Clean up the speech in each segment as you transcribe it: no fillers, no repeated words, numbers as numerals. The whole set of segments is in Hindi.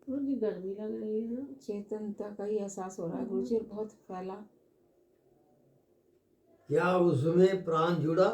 गुरु जी गर्मी लग रही है। चेतनता का ही एहसास हो रहा है गुरु जी, और बहुत फैला। क्या उसमें प्राण जुड़ा?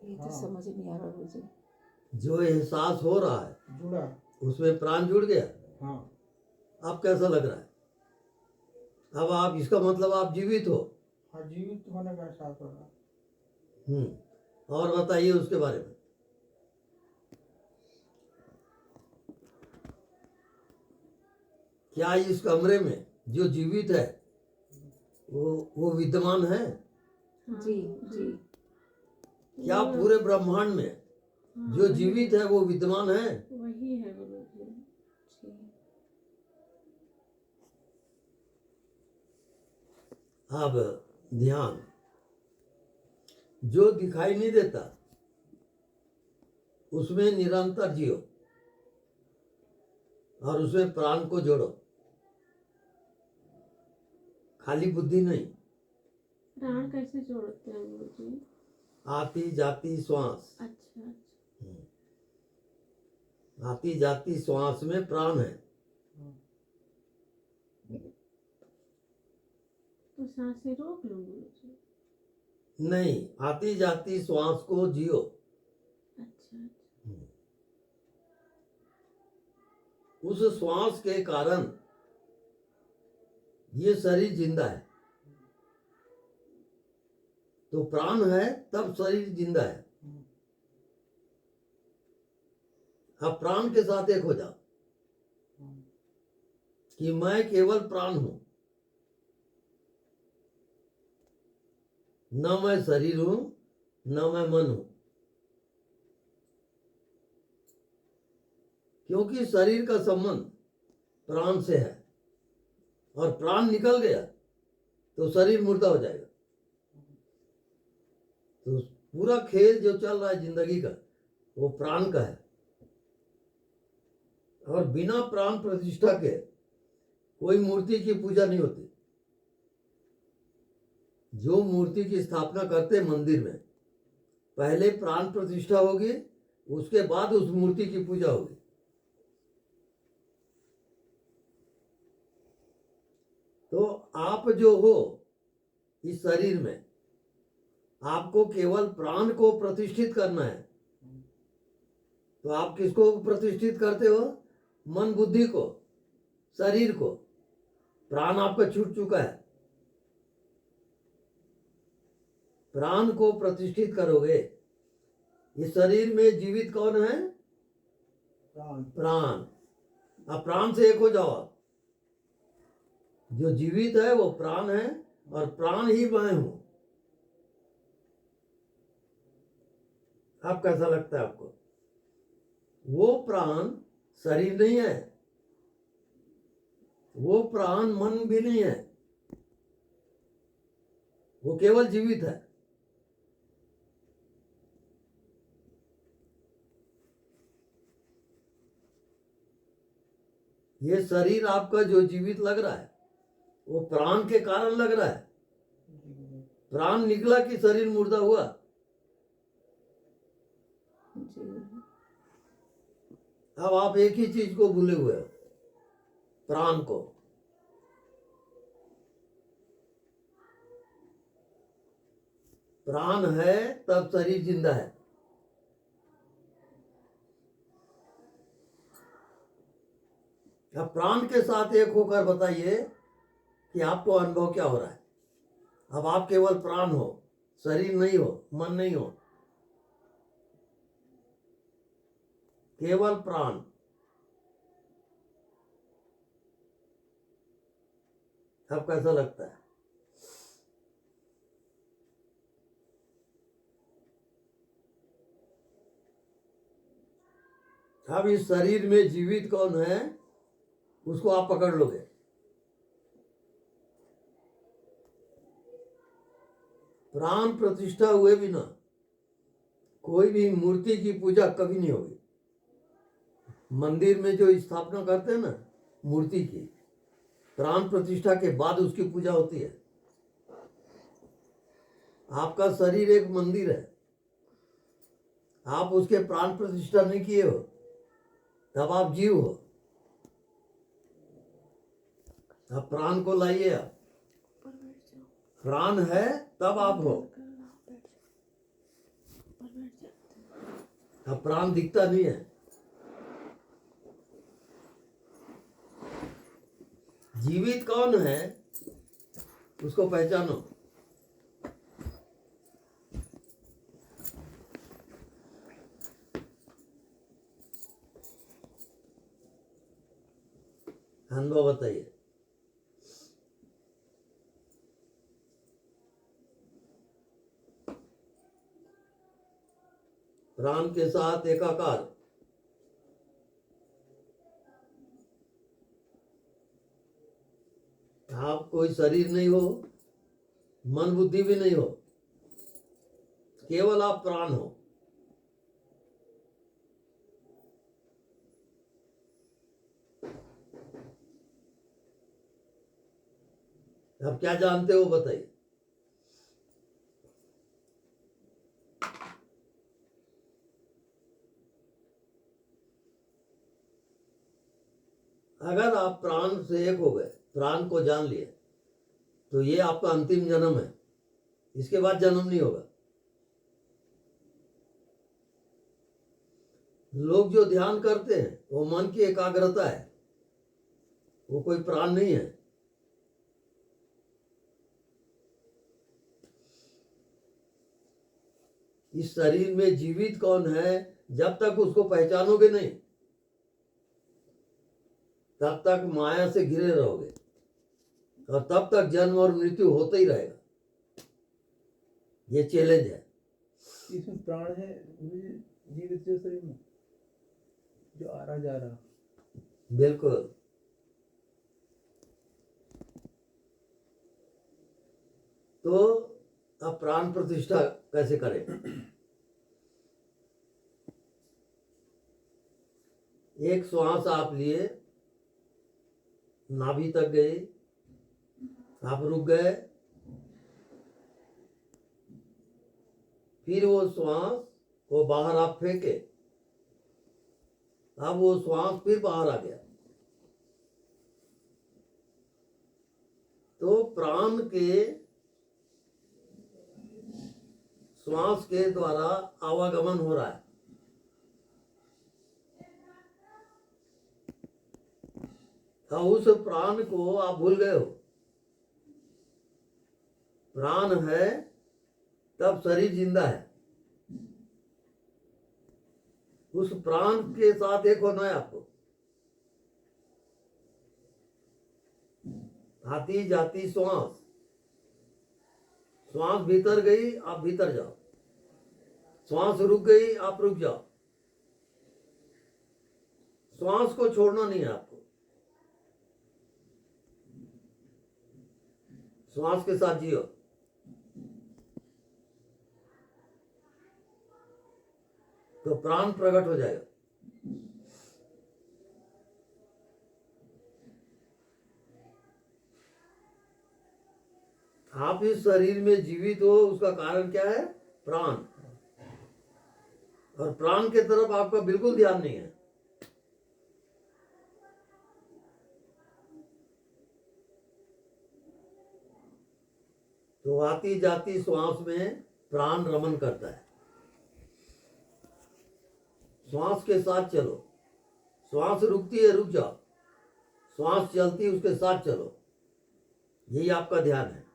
ये तो समझ नहीं आ रहा गुरु जी। जो एहसास हो रहा है जुड़ा। उसमें प्राण जुड़ गया। हाँ अब कैसा लग रहा है? अब आप, इसका मतलब आप जीवित हो। हाँ, जीवित होने का एहसास हो रहा है। और बताइए उसके बारे में। क्या इस कमरे में जो जीवित है वो विद्यमान है? जी जी। क्या पूरे ब्रह्मांड में जो जीवित है वो विद्यमान है? वही है गुरु जी। जी। अब ध्यान, जो दिखाई नहीं देता उसमें निरंतर जियो और उसमें प्राण को जोड़ो। खाली बुद्धि नहीं। प्राण कैसे जोड़ते हैं गुरु जी? आती जाती श्वास। अच्छा अच्छा। आती जाती श्वास में प्राण है। तो सांसें रोक लो गुरु जी। नहीं, आती जाती श्वास को जियो। अच्छा अच्छा। उस श्वास के कारण ये शरीर जिंदा है। तो प्राण है तब शरीर जिंदा है। अब प्राण के साथ एक हो जाओ कि मैं केवल प्राण हूं, न मैं शरीर हूं न मैं मन हूं। क्योंकि शरीर का संबंध प्राण से है और प्राण निकल गया तो शरीर मुर्दा हो जाएगा। तो पूरा खेल जो चल रहा है जिंदगी का वो प्राण का है। और बिना प्राण प्रतिष्ठा के कोई मूर्ति की पूजा नहीं होती। जो मूर्ति की स्थापना करते मंदिर में, पहले प्राण प्रतिष्ठा होगी, उसके बाद उस मूर्ति की पूजा होगी। तो आप जो हो इस शरीर में, आपको केवल प्राण को प्रतिष्ठित करना है। तो आप किसको प्रतिष्ठित करते हो? मन बुद्धि को, शरीर को। प्राण आपका छूट चुका है। प्राण को प्रतिष्ठित करोगे। इस शरीर में जीवित कौन है? प्राण। अब प्राण से एक हो जाओ आप। जो जीवित है वो प्राण है और प्राण ही मैं हूं। अब कैसा लगता है आपको? वो प्राण शरीर नहीं है, वो प्राण मन भी नहीं है, वो केवल जीवित है। ये शरीर आपका जो जीवित लग रहा है वो प्राण के कारण लग रहा है। प्राण निकला कि शरीर मुर्दा हुआ। अब आप एक ही चीज को भूले हुए हो, प्राण को। प्राण है तब शरीर जिंदा है। अब प्राण के साथ एक होकर बताइए कि आपको अनुभव क्या हो रहा है। अब आप केवल प्राण हो, शरीर नहीं हो, मन नहीं हो, केवल प्राण। अब कैसा लगता है? अब इस शरीर में जीवित कौन है उसको आप पकड़ लोगे। प्राण प्रतिष्ठा हुए बिना कोई भी मूर्ति की पूजा कभी नहीं होगी। मंदिर में जो स्थापना करते हैं ना मूर्ति की, प्राण प्रतिष्ठा के बाद उसकी पूजा होती है। आपका शरीर एक मंदिर है, आप उसके प्राण प्रतिष्ठा नहीं किए हो तब आप जीव हो। अब प्राण को लाइए आप, ऊपर बैठ जाओ, प्राण है तब आप हो। ऊपर बैठ जाओ। अब प्राण दिखता नहीं है। जीवित कौन है उसको पहचानो। अनुभव बताइए। प्राण के साथ एकाकार। आप कोई शरीर नहीं हो, मन बुद्धि भी नहीं हो, केवल आप प्राण हो। आप क्या जानते हो बताइए। अगर आप प्राण से एक हो गए, प्राण को जान लिए, तो ये आपका अंतिम जन्म है। इसके बाद जन्म नहीं होगा। लोग जो ध्यान करते हैं वो मन की एकाग्रता है, वो कोई प्राण नहीं है। इस शरीर में जीवित कौन है, जब तक उसको पहचानोगे नहीं तब तक माया से घिरे रहोगे, और तब तक जन्म और मृत्यु होता ही रहेगा। ये चैलेंज है। इसमें प्राण है जीवित जो शरीर में जो आ रहा जा रहा। बिल्कुल। तो अब प्राण प्रतिष्ठा कैसे करें। एक श्वास आप लिए, नाभि तक गए, आप रुक गए, फिर वो श्वास को बाहर आप फेंके, अब वो श्वास फिर बाहर आ गया। तो प्राण के श्वास के द्वारा आवागमन हो रहा है। उस प्राण को आप भूल गए हो। प्राण है तब शरीर जिंदा है। उस प्राण के साथ एक होना है आपको। आती जाती श्वास, श्वास भीतर गई आप भीतर जाओ, श्वास रुक गई आप रुक जाओ। श्वास को छोड़ना नहीं है आपको। श्वास के साथ जियो। तो प्राण प्रकट हो जाएगा। आप इस शरीर में जीवित हो, उसका कारण क्या है? प्राण। और प्राण के तरफ आपका बिल्कुल ध्यान नहीं है। तो आती जाती श्वास में प्राण रमन करता है। श्वास के साथ चलो। श्वास रुकती है रुक जाओ, श्वास चलती है उसके साथ चलो। यही आपका ध्यान है।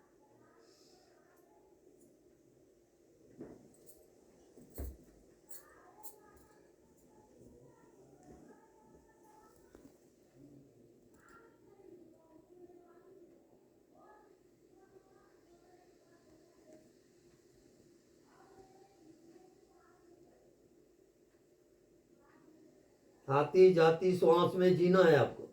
आती जाती श्वास में जीना है आपको।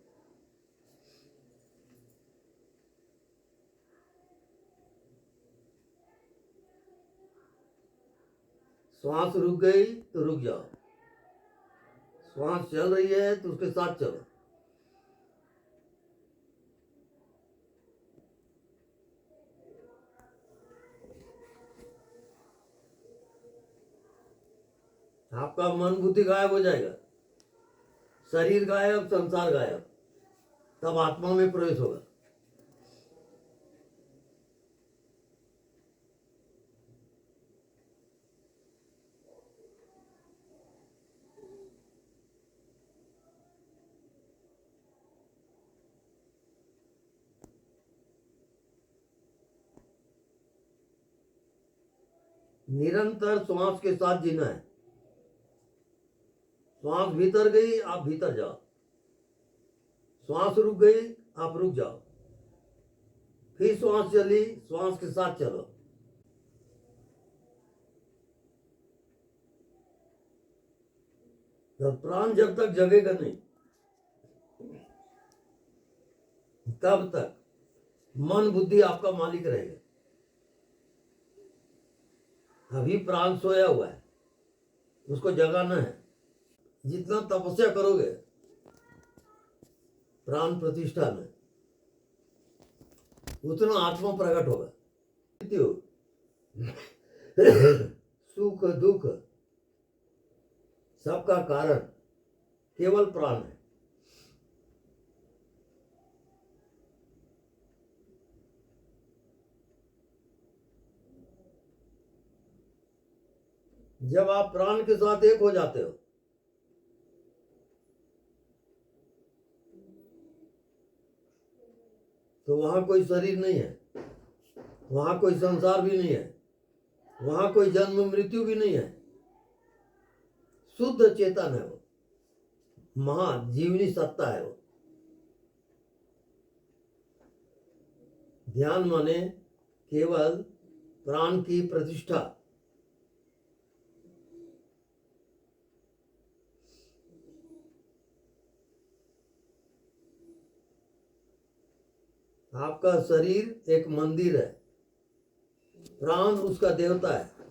श्वास रुक गई तो रुक जाओ, श्वास चल रही है तो उसके साथ चलो। आपका मन बुद्धि गायब हो जाएगा, शरीर गायब, संसार गायब, तब आत्मा में प्रवेश होगा। निरंतर श्वास के साथ जीना है। श्वास भीतर गई, आप भीतर जाओ। श्वास रुक गई, आप रुक जाओ। फिर श्वास चली, श्वास के साथ चलो। तो प्राण जब तक जगेगा नहीं, तब तक मन बुद्धि आपका मालिक रहेगा। अभी प्राण सोया हुआ है, उसको जगाना है। जितना तपस्या करोगे प्राण प्रतिष्ठा में, उतना आत्मा प्रकट होगा। सुख दुख सबका कारण केवल प्राण है। जब आप प्राण के साथ एक हो जाते हो, तो वहां कोई शरीर नहीं है, वहां कोई संसार भी नहीं है, वहां कोई जन्म मृत्यु भी नहीं है। शुद्ध चेतन है वो, महाजीवनी सत्ता है वो। ध्यान माने केवल प्राण की प्रतिष्ठा। आपका शरीर एक मंदिर है, प्राण उसका देवता है।